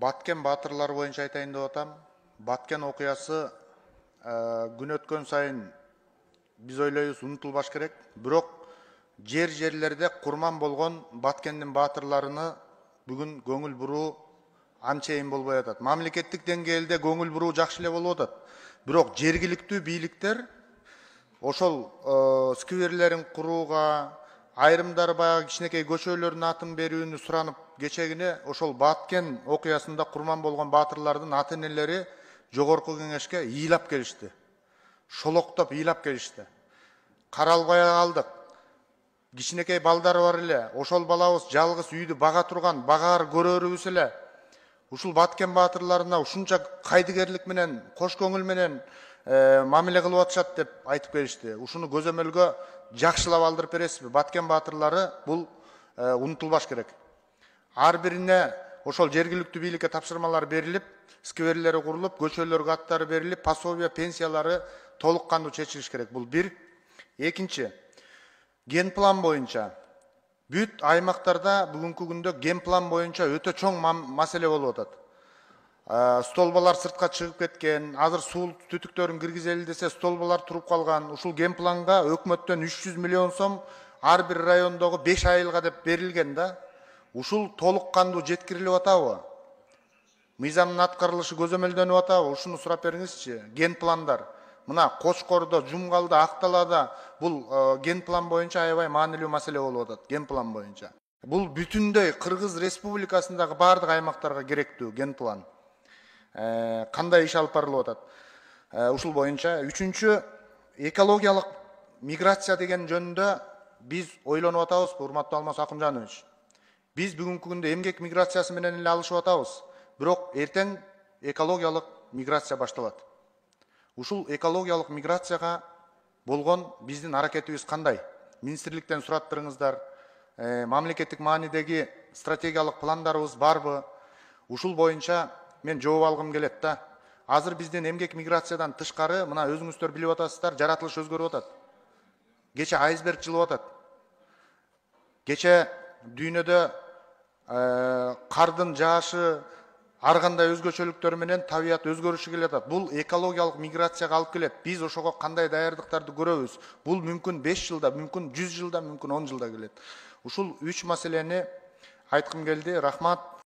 Баткен батырлар боюнча айтайын деп атам. Баткен окуясы күн өткөн сайын биз ойлойбуз унутулбаш керек. Бирок жерлерде курман болгон Баткендин батырларыны бүгүн көңүл буруу анчейин болбой атат. Мамлекеттик деңгээлде көңүл буруу жакшы эле болуп атат. Бирок жергиликтүү бийликтер ошол скверлерин курууга, айрымдары баягы кичинекей көчөлөрдүн атын берүүнү суранып кечегине ошол Баткен окуясында курман болгон батырлардын ата энелери жогорку кеңешке ыйлап келишти. Шолоктоп ыйлап келишти. Каралбай калдык. Кичинекей балдары бар эле. Ошол балабыз жалгыз үйдү бага турган, багаар көрөрүбүз эле. Ушул Баткен батырларына ушунча кайдыгерлик менен, кош көңүл менен мамиле кылып атышат деп айтып келишти. Ушуну көзөмөлгө жакшылап алдырып бересизби? Баткен батырлары бул унутулбаш керек. Ар бирине ошол жергиликтүү бийликке тапшырмалар берилип, скверлери курулуп, көчөлөргө аттары берилип, пособия, пенсиялары толук кандуу чечилиш керек. Бул бир. Экинчи, ген план боюнча бүт аймактарда бүгүнкү күндө ген план боюнча өтө чоң маселе болуп атат. Столбалар сыртка чыгып кеткен, азыр суу түтүктөрүн киргизели десе столбалар туруп калган. Ушул ген планга өкмөттөн 300 миллион сом ар бир райондогу 5 айылга деп берилген да. Ушул толук кандуу жеткирилип атабы? Мыйзамдын аткарылышы көзөмөлдөнүп атабы? Ушуну сурап бериңизчи. Ген пландар мына Кочкордо, Жумгалда, Акталада бул ген план боюнча аябай маанилүү маселе болуп атат. Ген план боюнча. Бул бүтүндөй Кыргыз Республикасындагы бардык аймактарга керектүү ген план. Кандай иш алып барылып атат? Ушул боюнча. Үчүнчү, экологиялык миграция деген жөнүндө биз ойлонуп атабыз, урматтуу Алмаз Акымжанович. Биз бүгүнкү күндө эмгек миграциясы менен эле алышып атабыз. Бирок эртең экологиялык миграция башталат. Ушул экологиялык миграцияга болгон биздин аракетибиз кандай? Министрликтен сурап бериңиздар. Мамлекеттик маанидеги стратегиялык пландарыбыз барбы? Ушул боюнча мен жооп алгым келет да. Азыр биздин эмгек миграциядан тышкары, мына өзүңүздөр билип атасыздар, жаратылыш өзгөрүп атат. Кече айсберг жылып атат. Кече дүйнөдө кардын жаашы, ар кандай өзгөчөлүктөр менен табият өзгөрүшү келе атат. Бул экологиялык миграцияга алып келет. Биз ошого кандай даярдыктарды көрөбүз? Бул мүмкүн 5 жылда, мүмкүн 100 жылда, мүмкүн 10 жылда келет. Ушул 3 маселени айткым келди. Рахмат.